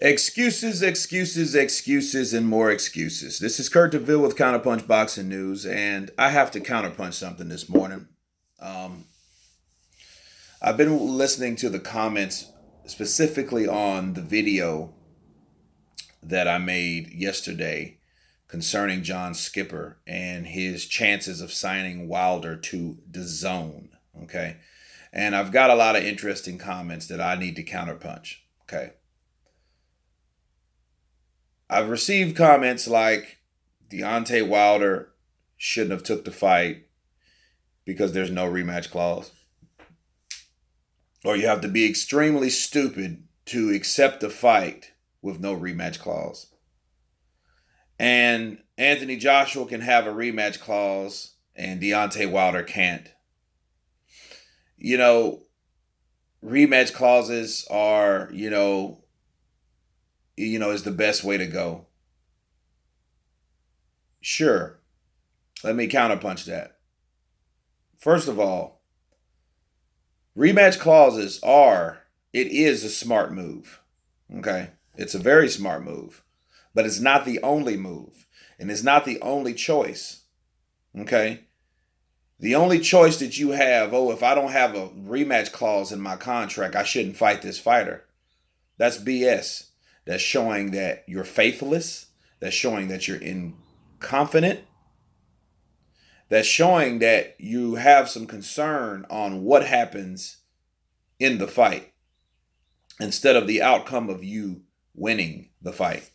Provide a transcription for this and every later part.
Excuses, excuses, excuses, and more excuses. This is Kurt DeVille with Counterpunch Boxing News, and I have to counterpunch something this morning. Um, I've been listening to the comments specifically on the video that I made yesterday concerning John Skipper and his chances of signing Wilder to DAZN. Okay, and I've got a lot of interesting comments that I need to counterpunch. Okay. I've received comments like Deontay Wilder shouldn't have took the fight because there's no rematch clause. Or you have to be extremely stupid to accept the fight with no rematch clause. And Anthony Joshua can have a rematch clause and Deontay Wilder can't. You know, rematch clauses are, is the best way to go. Sure. Let me counterpunch that. First of all, rematch clauses it is a smart move. Okay? It's a very smart move. But it's not the only move. And it's not the only choice. Okay? The only choice that you have, if I don't have a rematch clause in my contract, I shouldn't fight this fighter. That's BS. That's showing that you're faithless. That's showing that you're inconfident. That's showing that you have some concern on what happens in the fight instead of the outcome of you winning the fight.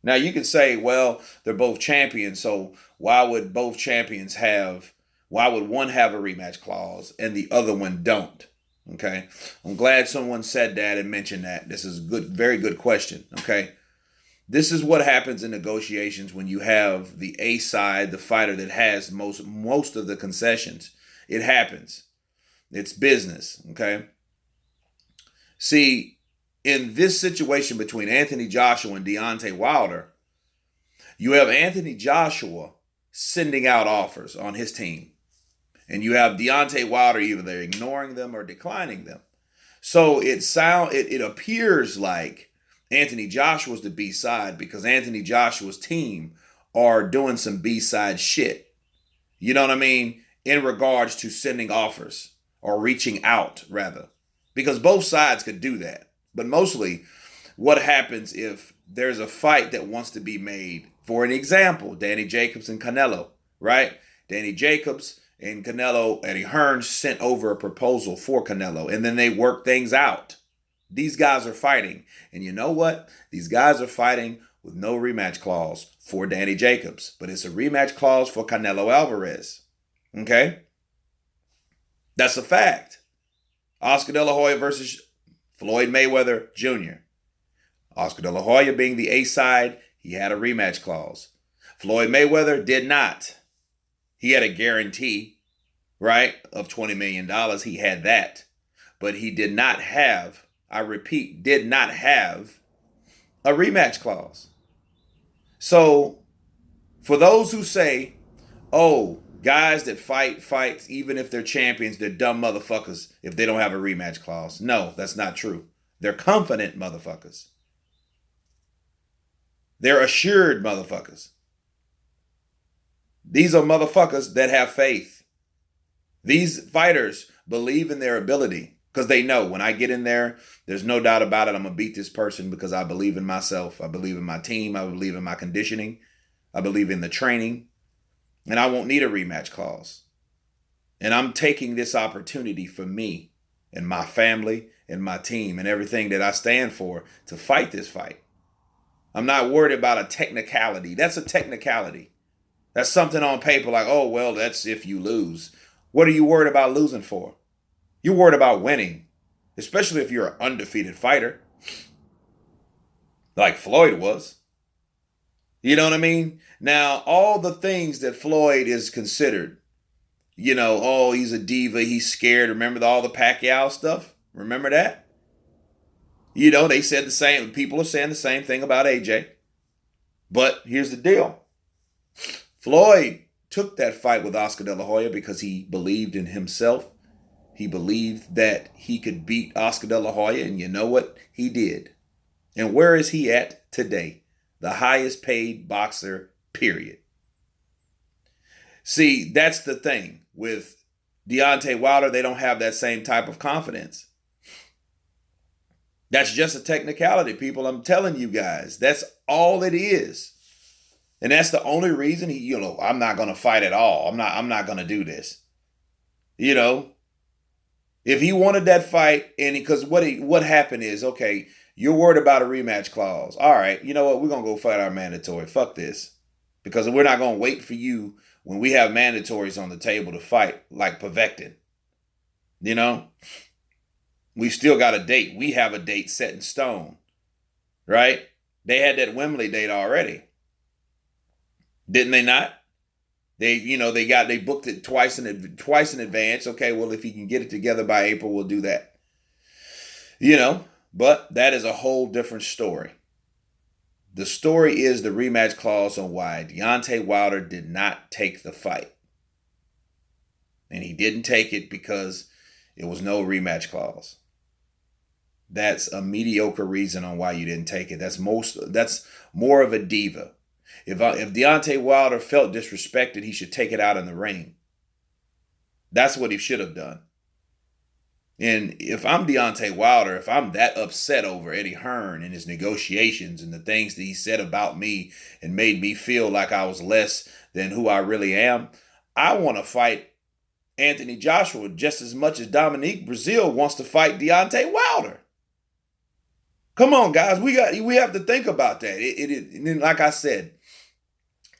Now you could say, well, they're both champions, so why would one have a rematch clause and the other one don't? Okay, I'm glad someone said that and mentioned that. This is good, very good question. Okay, this is what happens in negotiations when you have the A side, the fighter that has most of the concessions. It happens. It's business. Okay. See, in this situation between Anthony Joshua and Deontay Wilder, you have Anthony Joshua sending out offers on his team. And you have Deontay Wilder either ignoring them or declining them. So it appears like Anthony Joshua's the B side because Anthony Joshua's team are doing some B side shit. You know what I mean? In regards to sending offers or reaching out rather, because both sides could do that. But mostly, what happens if there's a fight that wants to be made? For an example, Danny Jacobs and Canelo, right? Danny Jacobs and Canelo, Eddie Hearn sent over a proposal for Canelo, and then they worked things out. These guys are fighting. And you know what? These guys are fighting with no rematch clause for Danny Jacobs, but it's a rematch clause for Canelo Alvarez. Okay? That's a fact. Oscar De La Hoya versus Floyd Mayweather Jr. Oscar De La Hoya being the A side, he had a rematch clause. Floyd Mayweather did not. He had a guarantee, right, of $20 million. He had that. But he did not have, I repeat, did not have a rematch clause. So, for those who say, guys that fight, even if they're champions, they're dumb motherfuckers if they don't have a rematch clause. No, that's not true. They're confident motherfuckers. They're assured motherfuckers. These are motherfuckers that have faith. These fighters believe in their ability because they know when I get in there, there's no doubt about it. I'm going to beat this person because I believe in myself. I believe in my team. I believe in my conditioning. I believe in the training. And I won't need a rematch clause. And I'm taking this opportunity for me and my family and my team and everything that I stand for to fight this fight. I'm not worried about a technicality. That's a technicality. That's something on paper like, that's if you lose. What are you worried about losing for? You're worried about winning, especially if you're an undefeated fighter, like Floyd was. You know what I mean? Now, all the things that Floyd is considered, he's a diva, he's scared. Remember all the Pacquiao stuff? Remember that? They said the same. People are saying the same thing about AJ. But here's the deal. Floyd took that fight with Oscar De La Hoya because he believed in himself. He believed that he could beat Oscar De La Hoya, and you know what? He did. And where is he at today? The highest paid boxer, period. See, that's the thing. With Deontay Wilder, they don't have that same type of confidence. That's just a technicality, people. I'm telling you guys, that's all it is. And that's the only reason I'm not going to fight at all. I'm not going to do this. If he wanted that fight, and because what happened is, okay, you're worried about a rematch clause. All right, you know what? We're going to go fight our mandatory. Fuck this. Because we're not going to wait for you when we have mandatories on the table to fight like Pavectin. We still got a date. We have a date set in stone, right? They had that Wembley date already. Didn't they not? They booked it twice in advance. Okay, well, if he can get it together by April, we'll do that. But that is a whole different story. The story is the rematch clause on why Deontay Wilder did not take the fight. And he didn't take it because it was no rematch clause. That's a mediocre reason on why you didn't take it. That's more of a diva. If Deontay Wilder felt disrespected, he should take it out in the ring. That's what he should have done. And if I'm Deontay Wilder, if I'm that upset over Eddie Hearn and his negotiations and the things that he said about me and made me feel like I was less than who I really am, I want to fight Anthony Joshua just as much as Dominique Breazeale wants to fight Deontay Wilder. Come on, guys. We have to think about that. And then, like I said,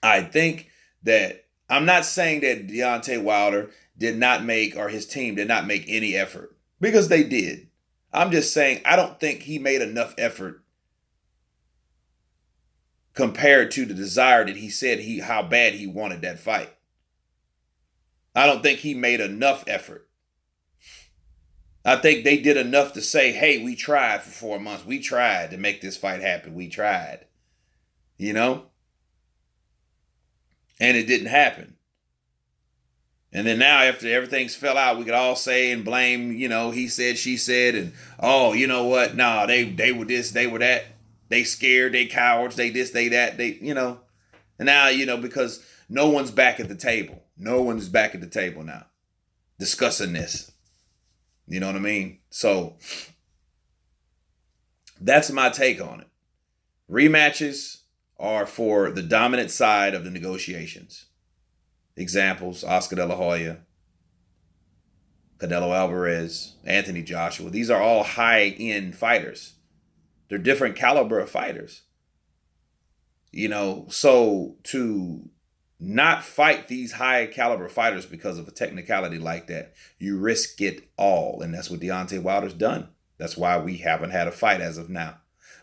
I think that I'm not saying that Deontay Wilder did not make, or his team did not make any effort, because they did. I'm just saying I don't think he made enough effort compared to the desire that he said how bad he wanted that fight. I don't think he made enough effort. I think they did enough to say, hey, we tried for 4 months. We tried to make this fight happen. We tried. And it didn't happen. And then now, after everything's fell out, we could all say and blame, he said, she said, and, oh, you know what? Nah, they were this, they were that. They scared, they cowards, they this, they that, And now, because no one's back at the table. No one's back at the table now discussing this. You know what I mean? So that's my take on it. Rematches are for the dominant side of the negotiations. Examples: Oscar De La Hoya, Canelo Alvarez, Anthony Joshua. These are all high-end fighters. They're different caliber of fighters. So to not fight these high caliber fighters because of a technicality like that, you risk it all. And that's what Deontay Wilder's done. That's why we haven't had a fight as of now.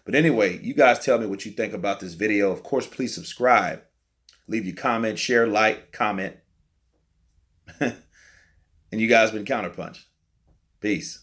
But anyway, you guys tell me what you think about this video. Of course, please subscribe. Leave your comment, share, like, comment. And you guys been Counterpunched. Peace.